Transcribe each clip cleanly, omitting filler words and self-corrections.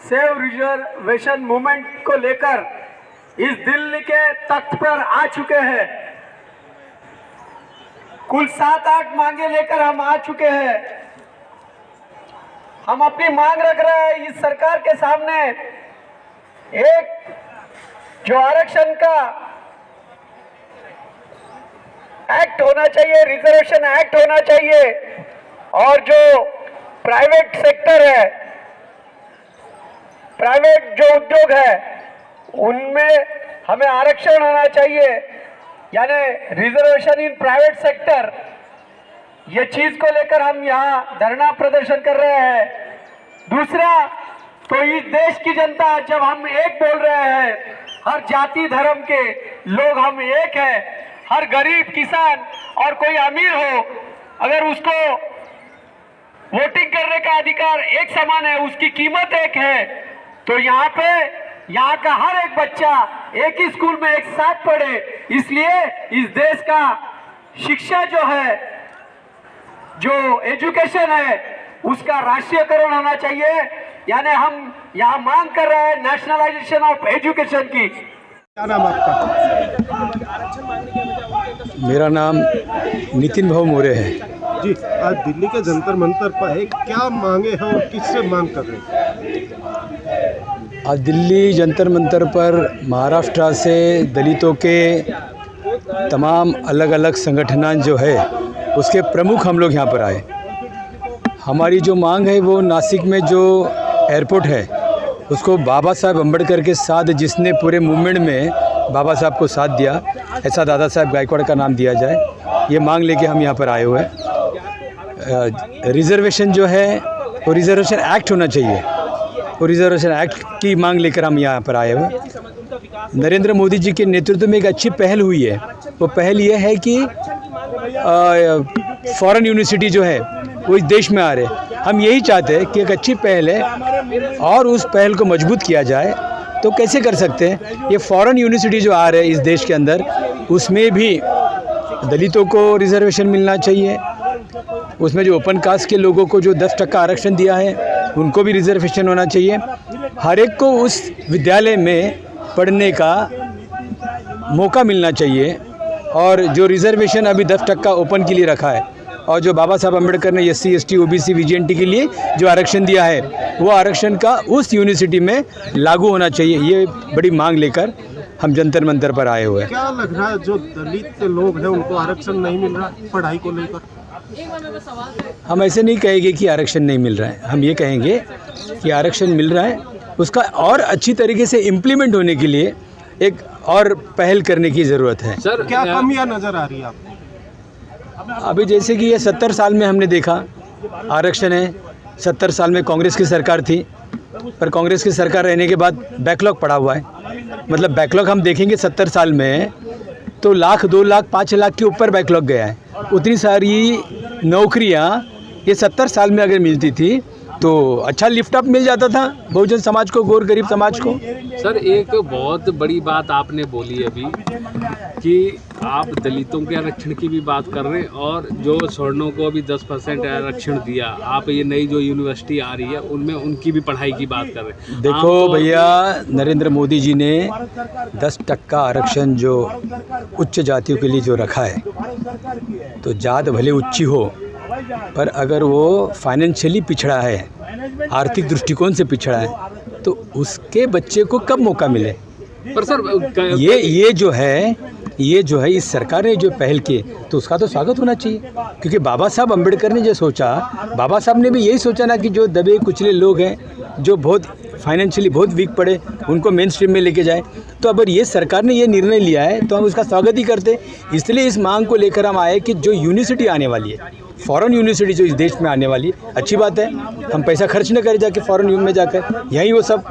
Save reservation movement को लेकर इस दिल्ली के तख्त पर आ चुके हैं। कुल 7-8 मांगे लेकर हम आ चुके हैं। हम अपनी मांग रख रहे हैं इस सरकार के सामने। एक जो आरक्षण का एक्ट होना चाहिए, रिजर्वेशन एक्ट होना चाहिए, और जो प्राइवेट सेक्टर है, प्राइवेट जो उद्योग है, उनमें हमें आरक्षण होना चाहिए, यानी रिजर्वेशन इन प्राइवेट सेक्टर। ये चीज को लेकर हम यहाँ धरना प्रदर्शन कर रहे हैं। दूसरा, तो इस देश की जनता, जब हम एक बोल रहे हैं, हर जाति धर्म के लोग हम एक हैं, हर गरीब किसान और कोई अमीर हो, अगर उसको वोटिंग करने का अधिकार एक समान है, उसकी कीमत एक है, तो यहाँ पे यहाँ का हर एक बच्चा एक ही स्कूल में एक साथ पढ़े। इसलिए इस देश का शिक्षा जो है, जो एजुकेशन है, उसका राष्ट्रीयकरण होना चाहिए। यानी हम यहाँ मांग कर रहे हैं नेशनलाइजेशन ऑफ एजुकेशन की। क्या नाम आपका? मेरा नाम नितिन भाऊ मोरे है जी। आज दिल्ली के जंतर मंतर पर है, क्या मांगे हैं और किससे मांग कर रहे हैं? आज दिल्ली जंतर मंतर पर महाराष्ट्र से दलितों के तमाम अलग अलग संगठन जो है, उसके प्रमुख हम लोग यहाँ पर आए। हमारी जो मांग है वो नासिक में जो एयरपोर्ट है, उसको बाबा साहब अम्बेडकर के साथ, जिसने पूरे मूवमेंट में बाबा साहब को साथ दिया, ऐसा दादा साहब गायकवाड़ का नाम दिया जाए। ये मांग लेके हम यहाँ पर आए हुए हैं। रिजर्वेशन जो है वो रिजर्वेशन एक्ट होना चाहिए, वो रिजर्वेशन एक्ट की मांग लेकर हम यहाँ पर आए हुए हैं। नरेंद्र मोदी जी के नेतृत्व में एक अच्छी पहल हुई है। वो पहल ये है कि फॉरेन यूनिवर्सिटी जो है वो इस देश में आ रहे हैं। हम यही चाहते हैं कि एक अच्छी पहल है और उस पहल को मजबूत किया जाए। तो कैसे कर सकते हैं? ये फॉरेन यूनिवर्सिटी जो आ रहे हैं इस देश के अंदर, उसमें भी दलितों को रिजर्वेशन मिलना चाहिए। उसमें जो ओपन कास्ट के लोगों को जो 10% आरक्षण दिया है, उनको भी रिजर्वेशन होना चाहिए। हर एक को उस विद्यालय में पढ़ने का मौका मिलना चाहिए। और जो रिजर्वेशन अभी 10% ओपन के लिए रखा है, और जो बाबा साहब अम्बेडकर ने SC, ST, OBC, VGNT के लिए जो आरक्षण दिया है, वो आरक्षण का उस यूनिवर्सिटी में लागू होना चाहिए। ये बड़ी मांग लेकर हम जंतर मंतर पर आए हुए हैं। क्या लग रहा है, जो दलित लोग हैं उनको आरक्षण नहीं मिल रहा पढ़ाई को लेकर? हम ऐसे नहीं कहेंगे कि आरक्षण नहीं मिल रहा है। हम ये कहेंगे कि आरक्षण मिल रहा है, उसका और अच्छी तरीके से इम्प्लीमेंट होने के लिए एक और पहल करने की ज़रूरत है। सर, क्या कमियां नज़र आ रही है आपको? अभी जैसे कि ये 70 साल में हमने देखा आरक्षण है। 70 साल में कांग्रेस की सरकार थी, पर कांग्रेस की सरकार रहने के बाद बैकलॉग पड़ा हुआ है। मतलब बैकलॉग हम देखेंगे 70 साल में तो 1 लाख, 2 लाख, 5 लाख के ऊपर बैकलॉग गया है। उतनी सारी नौकरियां ये 70 साल में अगर मिलती थी तो अच्छा लिफ्ट अप मिल जाता था बहुजन समाज को, गौर गरीब समाज को। सर, एक बहुत बड़ी बात आपने बोली अभी कि आप दलितों के आरक्षण की भी बात कर रहे हैं, और जो सवर्णों को अभी 10% आरक्षण दिया। आप ये नई जो यूनिवर्सिटी आ रही है उनमें उनकी भी पढ़ाई की बात कर रहे हैं। देखो भैया, नरेंद्र मोदी जी ने 10% आरक्षण जो उच्च जातियों के लिए जो रखा है, तो जात भले ऊंची हो, पर अगर वो फाइनेंशियली पिछड़ा है, आर्थिक दृष्टिकोण से पिछड़ा है, तो उसके बच्चे को कब मौका मिले? पर सर, ये जो है इस सरकार ने जो पहल की, तो उसका तो स्वागत होना चाहिए। क्योंकि बाबा साहब अम्बेडकर ने जो सोचा, बाबा साहब ने भी यही सोचा ना कि जो दबे कुचले लोग हैं, जो बहुत फाइनेंशियली बहुत वीक पड़े, उनको मेन स्ट्रीम में लेके जाए। तो अगर ये सरकार ने ये निर्णय लिया है तो हम उसका स्वागत ही करते। इसलिए इस मांग को लेकर हम आए कि जो यूनिवर्सिटी आने वाली है, फॉरेन यूनिवर्सिटी जो इस देश में आने वाली है, अच्छी बात है। हम पैसा खर्च न करें जाके फॉरेन में जाकर, यहीं वो सब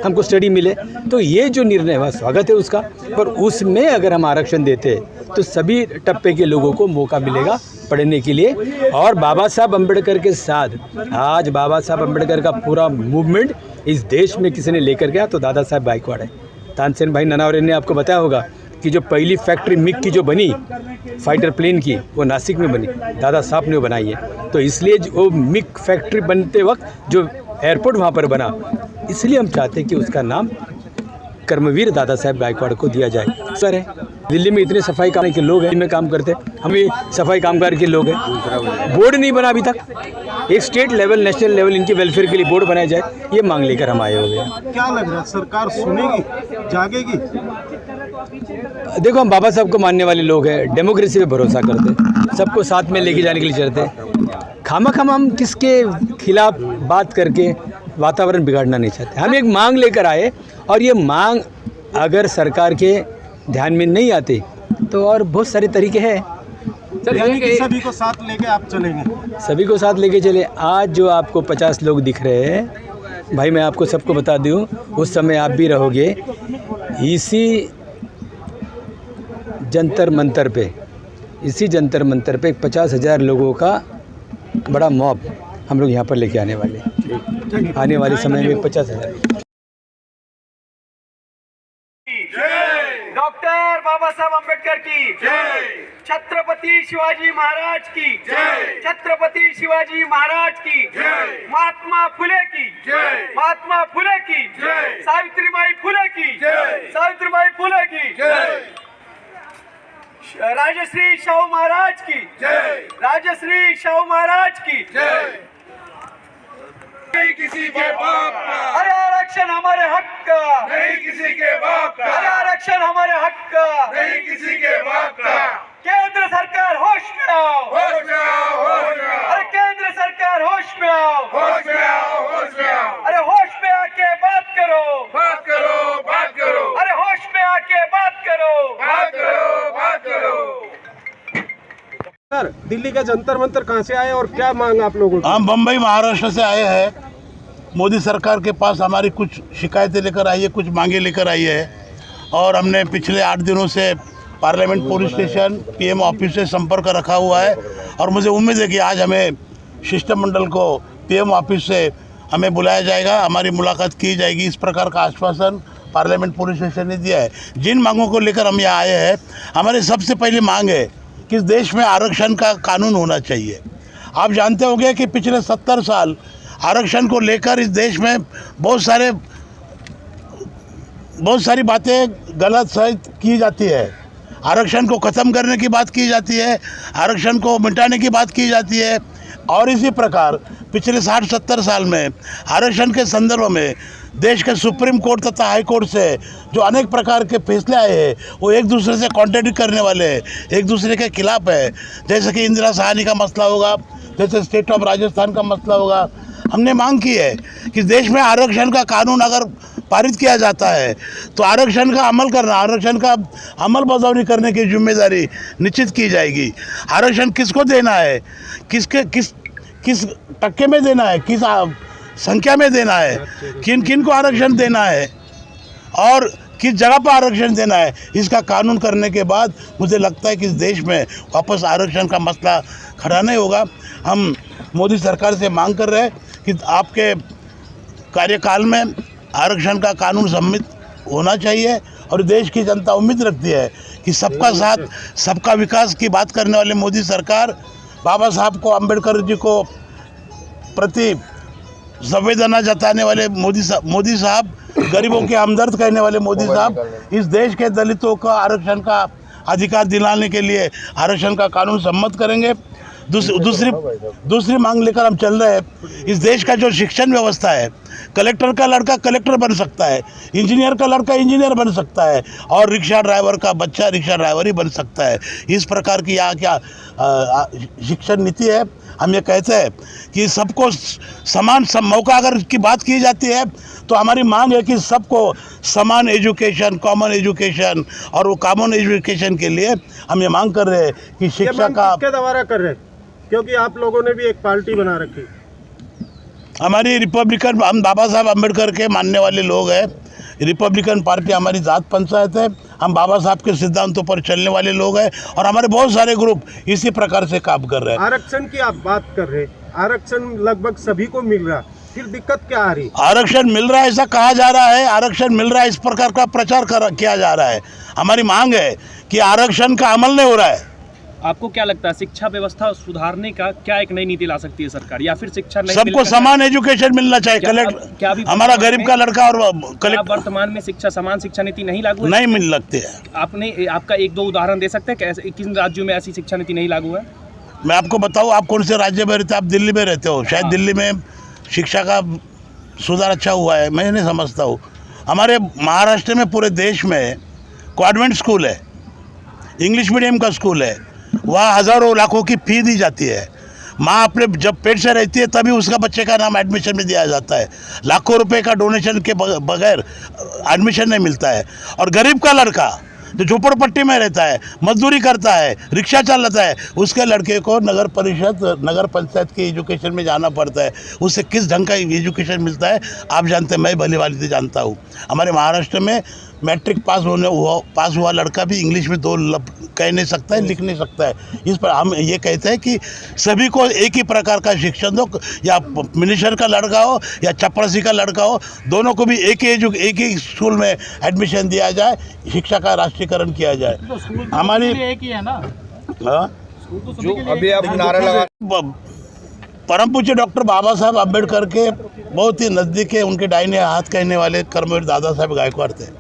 हमको स्टडी मिले। तो ये जो निर्णय है स्वागत है उसका, पर उसमें अगर हम आरक्षण देते तो सभी टप्पे के लोगों को मौका मिलेगा पढ़ने के लिए। और बाबा साहब अम्बेडकर के साथ आज बाबा साहब अम्बेडकर का पूरा मूवमेंट इस देश में किसी ने लेकर गया तो दादा साहब गायकवाड़ है। तानसेन भाई ननावरे ने आपको बताया होगा कि जो पहली फैक्ट्री मिग की जो बनी फाइटर प्लेन की, वो नासिक में बनी, दादा साहब ने वो बनाई है। तो इसलिए वो मिग फैक्ट्री बनते वक्त जो एयरपोर्ट वहाँ पर बना, इसलिए हम चाहते हैं कि उसका नाम कर्मवीर दादा साहेब गायकवाड़ को दिया जाए। सर है दिल्ली में इतने सफाई काम के लोग हैं, इनमें काम करते हैं, हम भी सफाई कामगार के लोग हैं। बोर्ड नहीं बना अभी तक, एक स्टेट लेवल नेशनल लेवल इनके वेलफेयर के लिए बोर्ड बनाया जाए, ये मांग लेकर हम आए हुए हैं। क्या लग रहा है सरकार सुनेगी, जागेगी? देखो हम बाबा साहब को मानने वाले लोग हैं, डेमोक्रेसी पे भरोसा करते हैं, सबको साथ में लेके जाने के लिए चलते हैं। खामखा हम किसके खिलाफ बात करके वातावरण बिगाड़ना नहीं चाहते। हम एक मांग लेकर आए और ये मांग अगर सरकार के ध्यान में नहीं आती तो और बहुत सारे तरीके हैं। यानी कि सभी को साथ लेके आप चलेंगे? सभी को साथ लेके चले। आज जो आपको 50 लोग दिख रहे हैं भाई, मैं आपको सबको बता दूं, उस समय आप भी रहोगे इसी जंतर मंतर पे, 50,000 लोगों का बड़ा मॉब हम लोग यहाँ पर लेके आने वाले हैं। आने वाले समय में 50,000। डॉक्टर बाबा साहब अम्बेडकर की जय, छत्रपति शिवाजी महाराज की जय, छत्रपति शिवाजी महाराज की जय, महात्मा फुले की जय, महात्मा फुले की जय, सावित्रीबाई फुले की जय, सावित्रीबाई फुले की जय, राजश्री शाहू महाराज की जय, राजश्री शाहू महाराज की जय। नहीं किसी के बाप का, अरे आरक्षण हमारे हक का, नहीं किसी के बाप का, अरे आरक्षण हमारे हक का, नहीं किसी के बाप का। केंद्र सरकार होश में आओ, होश में आओ, होश में आओ, अरे केंद्र सरकार होश में आओ, होश में आओ, होश में आओ। अरे होश में आके बात करो, बात करो, बात करो, अरे होश में आके बात करो, बात करो, बात करो। सर, दिल्ली का जंतर मंतर कहाँ से आए और क्या मांग आप लोगों की? हम बम्बई महाराष्ट्र से आए हैं। मोदी सरकार के पास हमारी कुछ शिकायतें लेकर आई है, कुछ मांगे लेकर आई है, और हमने पिछले 8 दिनों से parliament police station PM office से संपर्क रखा हुआ है। और मुझे उम्मीद है कि आज हमें शिष्टमंडल को पीएम ऑफिस से हमें बुलाया जाएगा, हमारी मुलाकात की जाएगी। इस प्रकार का आश्वासन पार्लियामेंट पुलिस स्टेशन ने दिया है। जिन मांगों को लेकर हम यहाँ आए हैं, हमारी सबसे पहली मांग है कि इस देश में आरक्षण का कानून होना चाहिए। आप जानते होंगे कि पिछले 70 साल आरक्षण को लेकर इस देश में बहुत सारी बातें गलत सही की जाती है। आरक्षण को ख़त्म करने की बात की जाती है, आरक्षण को मिटाने की बात की जाती है, और इसी प्रकार पिछले 60-70 साल में आरक्षण के संदर्भ में देश के सुप्रीम कोर्ट तथा हाई कोर्ट से जो अनेक प्रकार के फैसले आए हैं, वो एक दूसरे से कॉन्ट्रडिक्ट करने वाले हैं, एक दूसरे के खिलाफ है। जैसे कि इंदिरा सहानी का मसला होगा, जैसे स्टेट ऑफ राजस्थान का मसला होगा। हमने मांग की है कि देश में आरक्षण का कानून अगर पारित किया जाता है तो आरक्षण का अमल करना, आरक्षण का अमल बजावनी करने की जिम्मेदारी निश्चित की जाएगी। आरक्षण किसको देना है, किस टक्के में देना है, किस संख्या में देना है, किन किन को आरक्षण देना है और किस जगह पर आरक्षण देना है, इसका कानून करने के बाद मुझे लगता है कि इस देश में वापस आरक्षण का मसला खड़ा नहीं होगा। हम मोदी सरकार से मांग कर रहे हैं कि आपके कार्यकाल में आरक्षण का कानून सम्मिलित होना चाहिए, और देश की जनता उम्मीद रखती है कि सबका साथ सबका विकास की बात करने वाले मोदी सरकार, बाबा साहब को, अम्बेडकर जी को प्रति संवेदना जताने वाले मोदी साहब, गरीबों के हमदर्द कहने वाले मोदी साहब इस देश के दलितों का आरक्षण का अधिकार दिलाने के लिए आरक्षण का कानून सम्मत करेंगे। दूसरी मांग लेकर हम चल रहे हैं। इस देश का जो शिक्षण व्यवस्था है, कलेक्टर का लड़का कलेक्टर बन सकता है, इंजीनियर का लड़का इंजीनियर बन सकता है, और रिक्शा ड्राइवर का बच्चा रिक्शा ड्राइवर ही बन सकता है। इस प्रकार की यहाँ क्या शिक्षण नीति है। हम ये कहते हैं कि सबको समान मौका अगर की बात की जाती है तो हमारी मांग है कि सबको समान एजुकेशन, कॉमन एजुकेशन, और वो कॉमन एजुकेशन के लिए हम ये मांग कर रहे हैं कि शिक्षा का किसके द्वारा कर रहे हैं, क्योंकि आप लोगों ने भी एक पार्टी बना रखी। हमारी रिपब्लिकन, हम बाबा साहब अम्बेडकर के मानने वाले लोग हैं। रिपब्लिकन पार्टी हमारी जात पंचायत है। हम बाबा साहब के सिद्धांतों पर चलने वाले लोग हैं, और हमारे बहुत सारे ग्रुप इसी प्रकार से काम कर रहे हैं। आरक्षण की आप बात कर रहे हैं, आरक्षण लगभग सभी को मिल रहा, फिर दिक्कत क्या आ रही? आरक्षण मिल रहा है ऐसा कहा जा रहा है, आरक्षण मिल रहा है इस प्रकार का प्रचार किया जा रहा है। हमारी मांग है कि आरक्षण का अमल नहीं हो रहा है। आपको क्या लगता है शिक्षा व्यवस्था सुधारने का क्या एक नई नीति ला सकती है सरकार, या फिर शिक्षा नहीं सबको समान एजुकेशन मिलना चाहिए। क्या अभी हमारा गरीब का लड़का और वर्तमान में समान शिक्षा नीति नहीं लागू है? नहीं मिल लगते है। आपका एक दो उदाहरण दे सकते हैं कि किन राज्यों में ऐसी शिक्षा नीति नहीं लागू है? मैं आपको बताऊं, आप कौन से राज्य में रहते हैं? आप दिल्ली में रहते हो, शायद दिल्ली में शिक्षा का सुधार अच्छा हुआ है, मैं नहीं समझता हूँ। हमारे महाराष्ट्र में पूरे देश में कॉन्वेंट स्कूल है, इंग्लिश मीडियम का स्कूल है, वहाँ हज़ारों लाखों की फ़ी दी जाती है। माँ अपने जब पेट से रहती है तभी उसका बच्चे का नाम एडमिशन में दिया जाता है। लाखों रुपए का डोनेशन के बगैर एडमिशन नहीं मिलता है। और गरीब का लड़का जो झोपड़पट्टी में रहता है, मजदूरी करता है, रिक्शा चलाता है, उसके लड़के को नगर पंचायत की एजुकेशन में जाना पड़ता है। उससे किस ढंग का एजुकेशन मिलता है आप जानते हैं, मैं भली भांति से जानता हूँ। हमारे महाराष्ट्र में मैट्रिक पास हुआ लड़का भी इंग्लिश में 2 कह नहीं सकता है, लिख नहीं सकता है। इस पर हम ये कहते हैं कि सभी को एक ही प्रकार का शिक्षण दो, या मिनिस्टर का लड़का हो या चपरासी का लड़का हो, दोनों को भी एक ही स्कूल में एडमिशन दिया जाए, शिक्षा का राष्ट्रीयकरण किया जाए। हमारी एक ही है ना, जो अभी आप नारा लगा, परम पूज्य डॉक्टर बाबा साहब अम्बेडकर के बहुत ही नज़दीक है, उनके दाहिने हाथ कहने वाले कर्मवीर दादा साहब गायकवाड़ थे।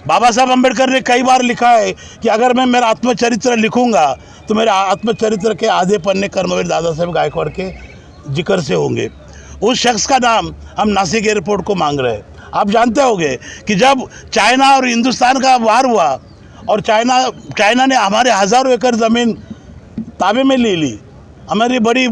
बाबा साहब अम्बेडकर ने कई बार लिखा है कि अगर मैं मेरा आत्मचरित्र लिखूंगा तो मेरे आत्मचरित्र के आधे पन्ने कर्मवीर दादा साहब गायकवाड़ के जिक्र से होंगे। उस शख्स का नाम हम नासिक एयरपोर्ट को मांग रहे हैं। आप जानते होंगे कि जब चाइना और हिंदुस्तान का वार हुआ और चाइना ने हमारे हज़ारों एकड़ ज़मीन ताबे में ले ली, हमारी बड़ी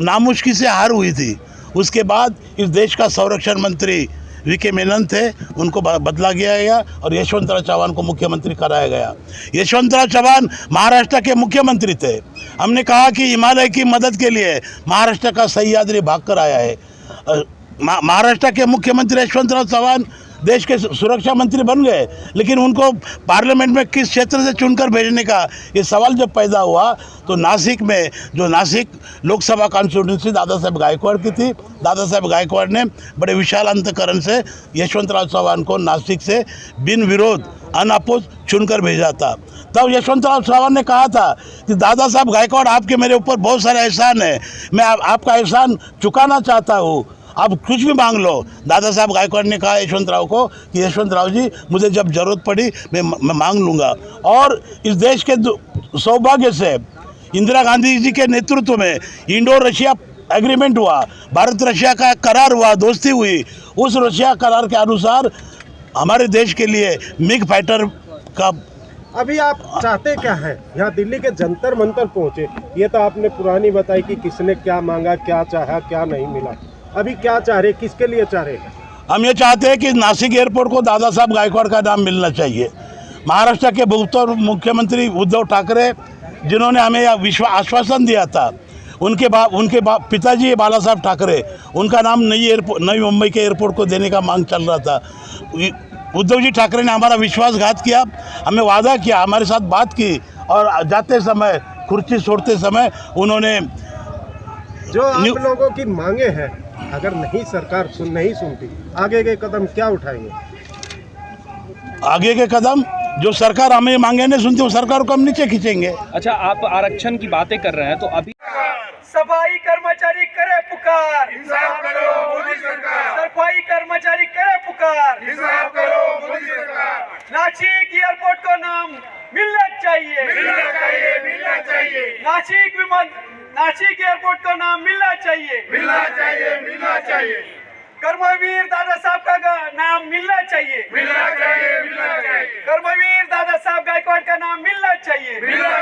नामुश्किल से हार हुई थी। उसके बाद इस देश का संरक्षण मंत्री वीके मेनन थे, उनको बदला गया और यशवंतराव चौहान को मुख्यमंत्री कराया गया। यशवंतराव चौहान महाराष्ट्र के मुख्यमंत्री थे। हमने कहा कि हिमालय की मदद के लिए महाराष्ट्र का सह्याद्री भाग कर आया है। महाराष्ट्र के मुख्यमंत्री यशवंतराव चौहान देश के सुरक्षा मंत्री बन गए, लेकिन उनको पार्लियामेंट में किस क्षेत्र से चुनकर भेजने का ये सवाल जब पैदा हुआ तो नासिक में, जो नासिक लोकसभा कॉन्स्टिट्यूंसी दादा साहब गायकवाड़ की थी, दादा साहब गायकवाड़ ने बड़े विशाल अंतकरण से यशवंतराव चौहान को नासिक से बिन विरोध अनअपोज चुनकर भेजा था। तब यशवंतराव चौहान ने कहा था कि दादा साहब गायकवाड़ आपके मेरे ऊपर बहुत सारे एहसान है, मैं आपका एहसान चुकाना चाहता हूँ, आप कुछ भी मांग लो। दादा साहब गायकवाड़ ने कहा यशवंतराव को कि यशवंतराव जी मुझे जब ज़रूरत पड़ी मैं मांग लूँगा। और इस देश के सौभाग्य से इंदिरा गांधी जी के नेतृत्व में इंडो रशिया एग्रीमेंट हुआ, भारत रशिया का करार हुआ, दोस्ती हुई। उस रशिया करार के अनुसार हमारे देश के लिए मिग फाइटर का अभी आप चाहते क्या हैं? यहाँ दिल्ली के जंतर मंतर पहुँचे, ये तो आपने पुरानी बताई कि किसने क्या मांगा, क्या चाहा, क्या नहीं मिला। अभी क्या चाह रहे, किसके लिए चाह रहे? हम ये चाहते हैं कि नासिक एयरपोर्ट को दादा साहब गायकवाड़ का नाम मिलना चाहिए। महाराष्ट्र के भूतपूर्व मुख्यमंत्री उद्धव ठाकरे जिन्होंने हमें यह आश्वासन दिया था, उनके पिताजी बाला साहब ठाकरे, उनका नाम नई मुंबई के एयरपोर्ट को देने का मांग चल रहा था। उद्धव जी ठाकरे ने हमारा विश्वासघात किया, हमें वादा किया, हमारे साथ बात की, और जाते समय कुर्सी छोड़ते समय उन्होंने जो आप लोगों की मांगे हैं, अगर नहीं सरकार नहीं सुनती, आगे के कदम क्या उठाएंगे? आगे के कदम जो सरकार हमें मांगे नहीं सुनती, वो सरकार को हम नीचे खींचेंगे। अच्छा, आप आरक्षण की बातें कर रहे हैं तो अभी सफाई कर्मचारी करे पुकार, इंसाफ करो मोदी सरकार, सफाई कर्मचारी करे पुकार, इंसाफ करो मोदी सरकार, नासिक एयरपोर्ट को नाम मिलना चाहिए, मिलना चाहिए, मिलना चाहिए, नासिक एयरपोर्ट को नाम मिलना चाहिए, मिलना चाहिए, मिलना चाहिए, कर्मवीर दादा साहब का नाम मिलना चाहिए, मिलना चाहिए, मिलना चाहिए, कर्मवीर दादा साहब गायकवाड़ का नाम मिलना चाहिए, मिलना